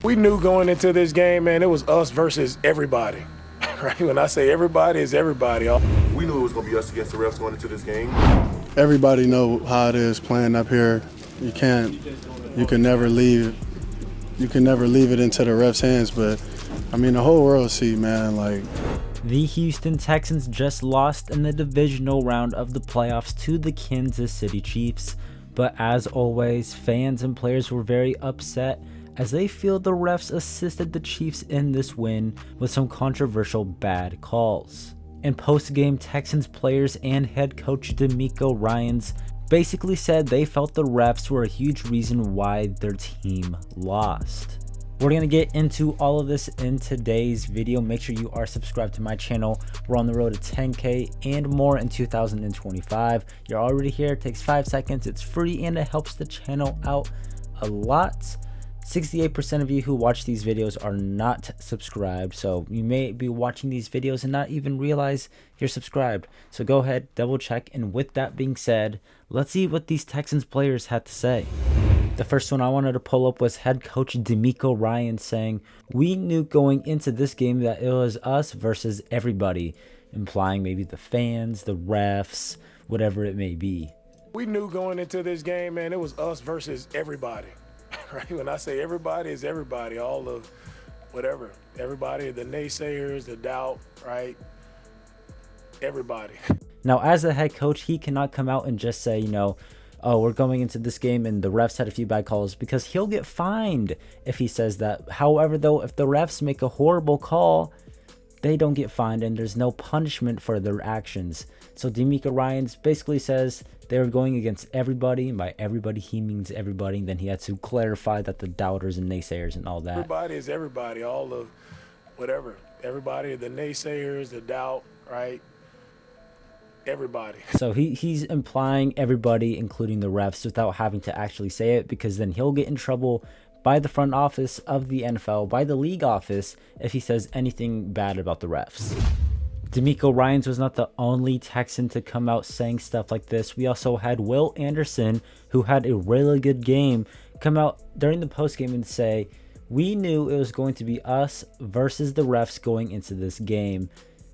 We knew going into this game, man, it was us versus everybody. Right? When I say everybody, it's everybody. We knew it was going to be us against the refs going into this game. Everybody know how it is playing up here. You can never leave it into the refs' hands. But I mean, the whole world see, man. Like, the Houston Texans just lost in the divisional round of the playoffs to the Kansas City Chiefs. But as always, fans and players were very upset as they feel the refs assisted the Chiefs in this win with some controversial bad calls. In post-game, Texans players and head coach DeMeco Ryans basically said they felt the refs were a huge reason why their team lost. We're going to get into all of this in today's video. Make sure you are subscribed to my channel. We're on the road to 10K and more in 2025. You're already here. It takes 5 seconds. It's free and it helps the channel out a lot. 68% of you who watch these videos are not subscribed, so you may be watching these videos and not even realize you're subscribed. So go ahead, double check, and with that being said, let's see what these Texans players had to say. The first one I wanted to pull up was head coach DeMeco Ryans saying, "We knew going into this game that it was us versus everybody," implying maybe the fans, the refs, whatever it may be. We knew going into this game, man, it was us versus everybody. Right? When I say everybody, it's everybody, all of whatever. Everybody, the naysayers, the doubt, right? Everybody. Now, as the head coach, he cannot come out and just say, oh, we're going into this game and the refs had a few bad calls, because he'll get fined if he says that. However, though, if the refs make a horrible call, they don't get fined and there's no punishment for their actions. So DeMeco Ryans basically says they were going against everybody, and by everybody he means everybody. And then he had to clarify that the doubters and naysayers and all that. Everybody is everybody, all of whatever. Everybody, the naysayers, the doubt, right? Everybody. So he's implying everybody, including the refs, without having to actually say it, because then he'll get in trouble by the front office of the NFL, by the league office, if he says anything bad about the refs. DeMeco Ryans was not the only Texan to come out saying stuff like this. We also had Will Anderson, who had a really good game, come out during the postgame and say, "We knew it was going to be us versus the refs going into this game."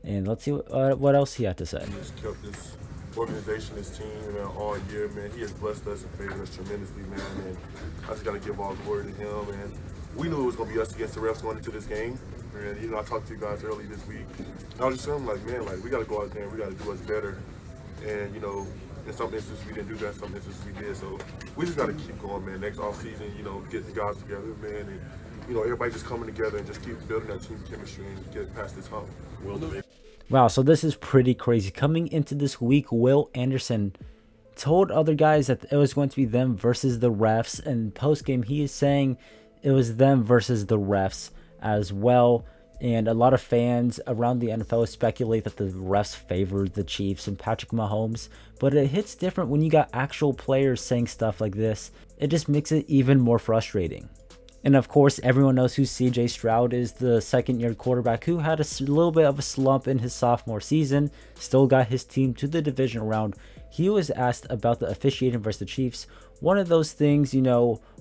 And let's see what else he had to say. He's kept this organization, this team, man, all year, man. He has blessed us and favored us tremendously, man. And I just got to give all glory to him. And we knew it was going to be us against the refs going into this game. And, I talked to you guys early this week. I was just saying, like, man, we got to go out there and we got to do us better. And, in some instances we didn't do that, some instances we did. So we just got to keep going, man. Next offseason, get the guys together, man. And, everybody just coming together and just keep building that team chemistry and get past this hump. Wow, so this is pretty crazy. Coming into this week, Will Anderson told other guys that it was going to be them versus the refs. And post-game, he is saying it was them versus the refs as well. And a lot of fans around the NFL speculate that the refs favored the Chiefs and Patrick Mahomes. But it hits different when you got actual players saying stuff like this. It just makes it even more frustrating. And of course, everyone knows who CJ Stroud is, the second-year quarterback who had a little bit of a slump in his sophomore season, still got his team to the divisional round. He was asked about the officiating versus the Chiefs. One of those things,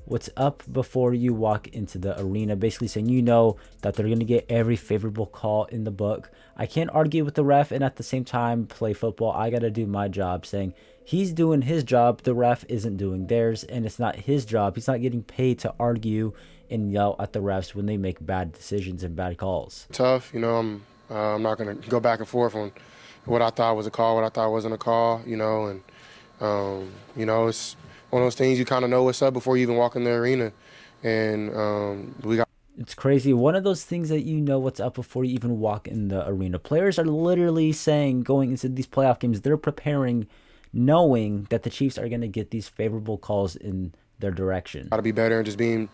what's up before you walk into the arena, basically saying, that they're going to get every favorable call in the book. I can't argue with the ref and at the same time play football. I got to do my job, saying he's doing his job. The ref isn't doing theirs, and it's not his job. He's not getting paid to argue and yell at the refs when they make bad decisions and bad calls. Tough, I'm not going to go back and forth on what I thought was a call, what I thought wasn't a call, and it's one of those things you kind of know what's up before you even walk in the arena. And it's crazy. One of those things that what's up before you even walk in the arena. Players are literally saying going into these playoff games, they're preparing knowing that the Chiefs are going to get these favorable calls in their direction. Got to be better and just being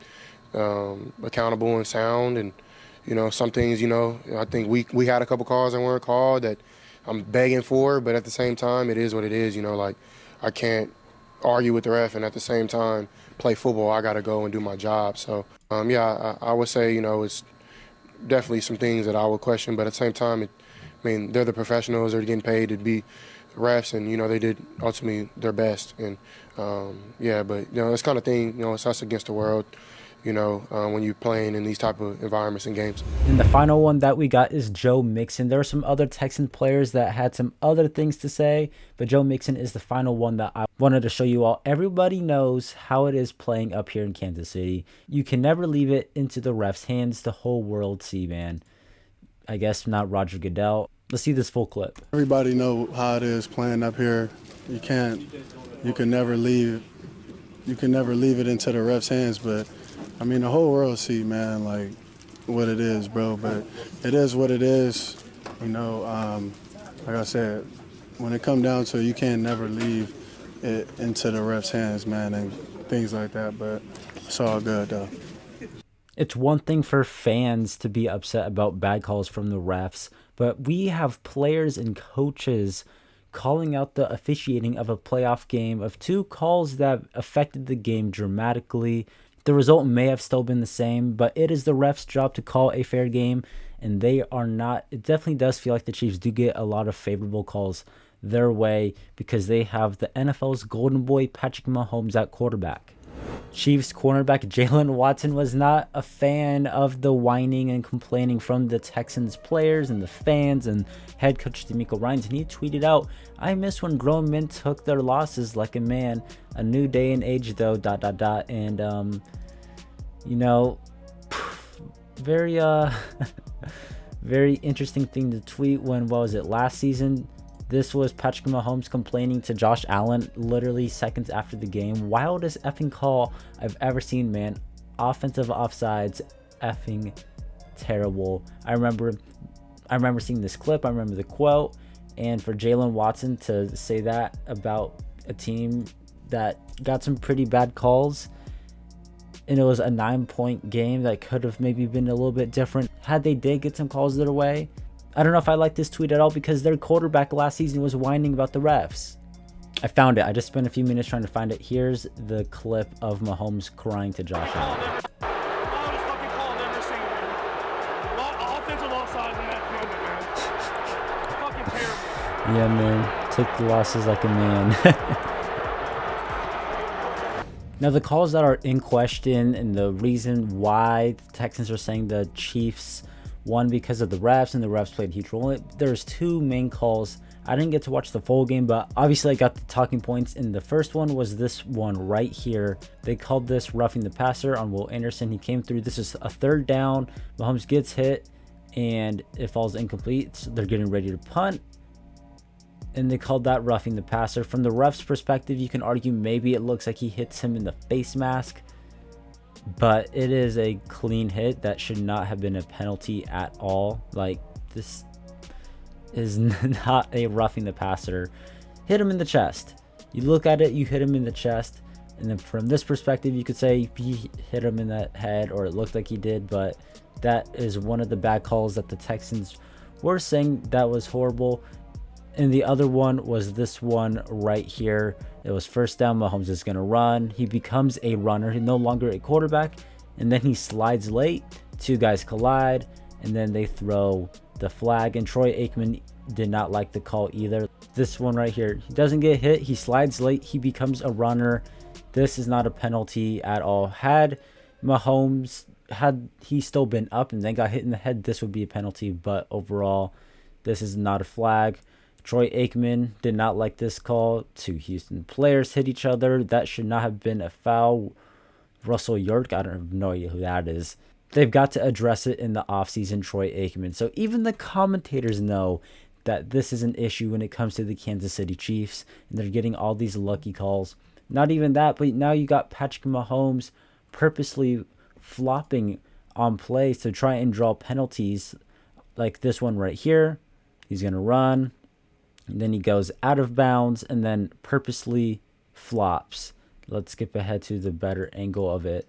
accountable and sound. And, some things, I think we had a couple calls that weren't called that I'm begging for, but at the same time, it is what it is. I can't argue with the ref and at the same time play football. I got to go and do my job. So, I would say, it's definitely some things that I would question, but at the same time, they're the professionals. They're getting paid to be refs, and, they did ultimately their best. And, but, this kind of thing, it's us against the world. when you're playing in these type of environments and games. And the final one that we got is Joe Mixon. There are some other Texan players that had some other things to say, but Joe Mixon is the final one that I wanted to show you all. Everybody knows how it is playing up here in Kansas City. You can never leave it into the refs' hands. The whole world see, man. I guess not Roger Goodell. Let's see this full clip. Everybody know how it is playing up here. You can never leave it into the refs' hands, but I mean, the whole world see, man, like, what it is, bro. But it is what it is. Like I said, when it comes down to it, you can't never leave it into the refs' hands, man, and things like that. But it's all good, though. It's one thing for fans to be upset about bad calls from the refs, but we have players and coaches calling out the officiating of a playoff game of two calls that affected the game dramatically. The result may have still been the same, but it is the ref's job to call a fair game, and they are not. It definitely does feel like the Chiefs do get a lot of favorable calls their way because they have the NFL's golden boy Patrick Mahomes at quarterback. Chiefs cornerback Jalen Watson was not a fan of the whining and complaining from the Texans players and the fans and head coach DeMeco Ryans, and he tweeted out, "I miss when grown men took their losses like a man. A new day and age though, ... And very very interesting thing to tweet when, what was it, last season? This was Patrick Mahomes complaining to Josh Allen literally seconds after the game. Wildest effing call I've ever seen, man. Offensive offsides, effing terrible. I remember seeing this clip. I remember the quote. And for Jalen Watson to say that about a team that got some pretty bad calls, and it was a 9-point game that could have maybe been a little bit different had they did get some calls their way. I don't know if I like this tweet at all because their quarterback last season was whining about the refs. I found it. I just spent a few minutes trying to find it. Here's the clip of Mahomes crying to Josh Allen. Loudest fucking call I've ever seen, man. Offensive offsides in that moment, man. Fucking terrible. Yeah, man. Take the losses like a man. Now, the calls that are in question and the reason why the Texans are saying the Chiefs won because of the refs, and the refs played a huge role in it. There's two main calls. I didn't get to watch the full game, but obviously I got the talking points. And the first one was this one right here. They called this roughing the passer on Will Anderson. He came through. This is a third down. Mahomes gets hit and it falls incomplete. So they're getting ready to punt, and they called that roughing the passer. From the ref's perspective, you can argue maybe it looks like he hits him in the face mask, but it is a clean hit that should not have been a penalty at all. Like, this is not a roughing the passer. Hit him in the chest. You look at it, you hit him in the chest, and then from this perspective, you could say he hit him in the head, or it looked like he did, but that is one of the bad calls that the Texans were saying that was horrible. And the other one was this one right here. It was first down. Mahomes is going to run. He becomes a runner. He's no longer a quarterback. And then he slides late. Two guys collide. And then they throw the flag. And Troy Aikman did not like the call either. This one right here. He doesn't get hit. He slides late. He becomes a runner. This is not a penalty at all. Had Mahomes, had he still been up and then got hit in the head, this would be a penalty. But overall, this is not a flag. Troy Aikman did not like this call. Two Houston players hit each other. That should not have been a foul. Russell York, I don't have no idea who that is. They've got to address it in the offseason, Troy Aikman. So even the commentators know that this is an issue when it comes to the Kansas City Chiefs, and they're getting all these lucky calls. Not even that, but now you got Patrick Mahomes purposely flopping on plays to try and draw penalties, like this one right here. He's going to run. And then he goes out of bounds and then purposely flops. Let's skip ahead to the better angle of it.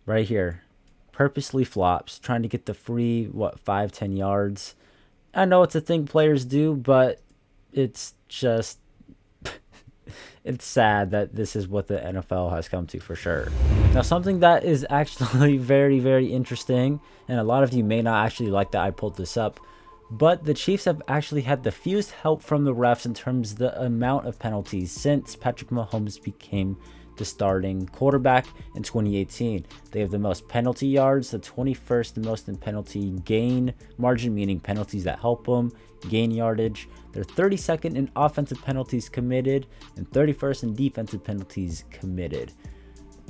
Right here. Purposely flops, trying to get the free, 5-10 yards. I know it's a thing players do, but it's just, it's sad that this is what the NFL has come to for sure. Now, something that is actually very, very interesting, and a lot of you may not actually like that I pulled this up, but the Chiefs have actually had the fewest help from the refs in terms of the amount of penalties since Patrick Mahomes became the the starting quarterback in 2018. They have the most penalty yards, the 21st most in penalty gain margin, meaning penalties that help them gain yardage. They're 32nd in offensive penalties committed and 31st in defensive penalties committed.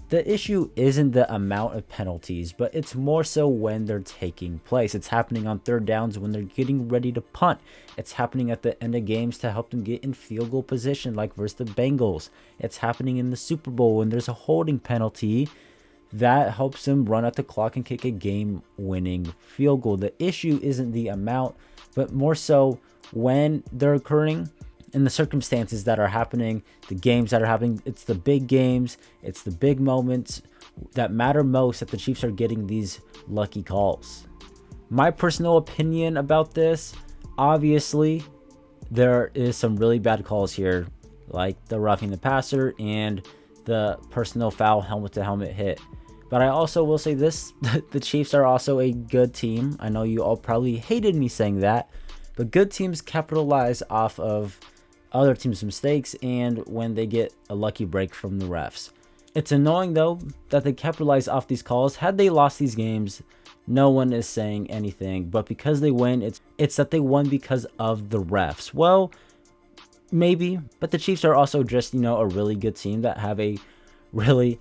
The issue isn't the amount of penalties, but it's more so when they're taking place. It's happening on third downs when they're getting ready to punt. It's happening at the end of games to help them get in field goal position, like versus the Bengals. It's happening in the Super Bowl when there's a holding penalty that helps them run out the clock and kick a game-winning field goal. The issue isn't the amount, but more so when they're occurring in the circumstances that are happening, the games that are happening. It's the big games, it's the big moments that matter most that the Chiefs are getting these lucky calls. My personal opinion about this, obviously, there is some really bad calls here, like the roughing the passer and the personal foul helmet to helmet hit. But I also will say this, the Chiefs are also a good team. I know you all probably hated me saying that, but good teams capitalize off of other teams' mistakes and when they get a lucky break from the refs. It's annoying though that they capitalize off these calls. Had they lost these games, no one is saying anything, but because they win, it's that they won because of the refs. Well, maybe, but the Chiefs are also just, a really good team that have a really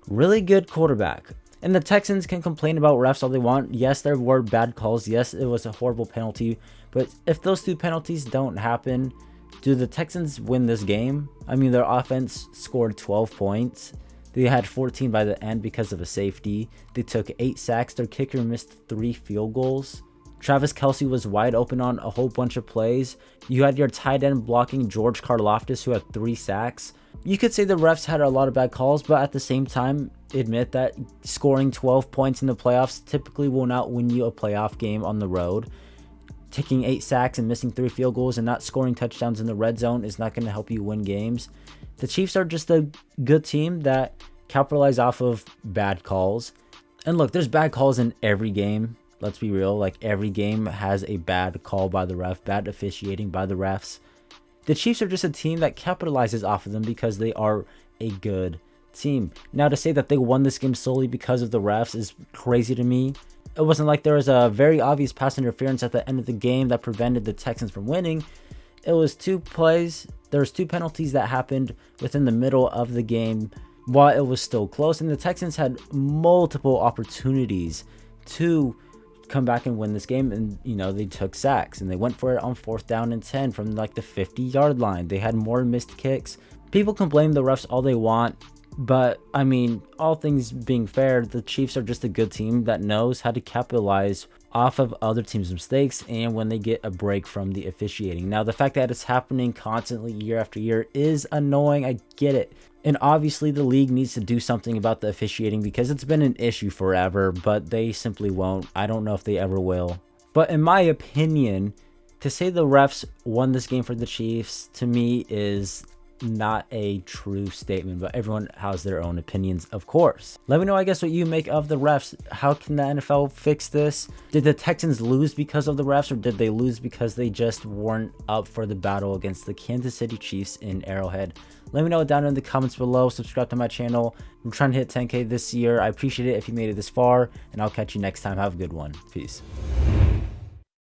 good quarterback. And the Texans can complain about refs all they want. Yes, there were bad calls. Yes, it was a horrible penalty, but if those two penalties don't happen, do the Texans win this game? I mean, their offense scored 12 points. They had 14 by the end because of a safety. They took 8 sacks. Their kicker missed 3 field goals. Travis Kelce was wide open on a whole bunch of plays. You had your tight end blocking George Karlaftis, who had 3 sacks. You could say the refs had a lot of bad calls, but at the same time, admit that scoring 12 points in the playoffs typically will not win you a playoff game on the road. Taking 8 sacks and missing 3 field goals and not scoring touchdowns in the red zone is not going to help you win games. The Chiefs are just a good team that capitalize off of bad calls. And look, there's bad calls in every game. Let's be real. Like, every game has a bad call by the ref, bad officiating by the refs. The Chiefs are just a team that capitalizes off of them because they are a good team. Now, to say that they won this game solely because of the refs is crazy to me. It wasn't like there was a very obvious pass interference at the end of the game that prevented the Texans from winning. It was 2 plays. There was 2 penalties that happened within the middle of the game while it was still close. And the Texans had multiple opportunities to come back and win this game. And, they took sacks and they went for it on 4th down and 10 from like the 50-yard line. They had more missed kicks. People can blame the refs all they want. But, I mean, all things being fair, the Chiefs are just a good team that knows how to capitalize off of other teams' mistakes and when they get a break from the officiating. Now, the fact that it's happening constantly year after year is annoying. I get it. And obviously, the league needs to do something about the officiating because it's been an issue forever, but they simply won't. I don't know if they ever will. But in my opinion, to say the refs won this game for the Chiefs, to me, is not a true statement, but everyone has their own opinions, of course. Let me know, I guess, what you make of the refs. How can the NFL fix this? Did the Texans lose because of the refs, or did they lose because they just weren't up for the battle against the Kansas City Chiefs in Arrowhead? Let me know down in the comments below. Subscribe to my channel. I'm trying to hit 10K this year. I appreciate it if you made it this far, and I'll catch you next time. Have a good one. Peace.